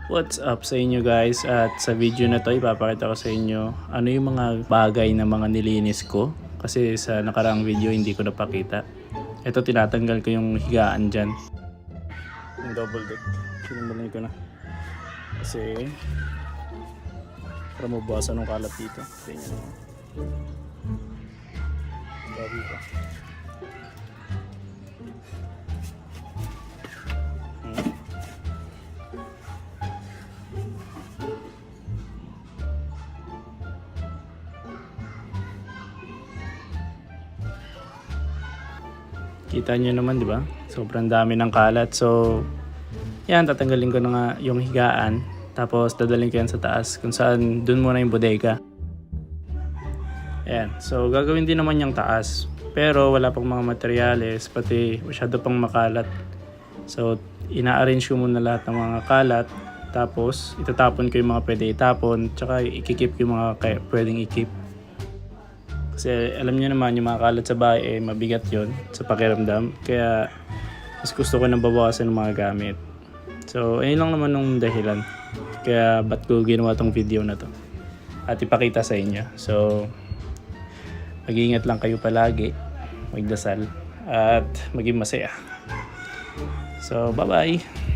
What's up sa inyo guys, at sa video na to ipapakita ko sa inyo ano yung mga bagay na mga nilinis ko kasi sa nakaraang video hindi ko napakita. Ito, tinatanggal ko yung higaan dyan, yung double deck. Sinumulin ko na kasi para mabawasan ng kalat dito. Tingnan mo, babi pa. Kita nyo naman, di ba? Sobrang dami ng kalat. So, yan, tatanggalin ko na nga yung higaan. Tapos, dadalhin ko yan sa taas kung saan dun muna yung bodega. Ayan. So, gagawin din naman yung taas. Pero, wala pang mga materyales, pati masyado pang makalat. So, ina-arrange ko muna lahat ng mga kalat. Tapos, itatapon ko yung mga pwede itapon. Tsaka, ikikip yung mga pwedeng ikip. Kasi alam niyo naman yung mga kalat sa bahay mabigat yon sa pakiramdam. Kaya mas gusto ko nang babawasan ng mga gamit. So ayun lang naman nung dahilan. Kaya ba't ko ginawa tong video na to. At ipakita sa inyo. So mag-iingat lang kayo palagi. Magdasal. At maging masaya. So bye bye.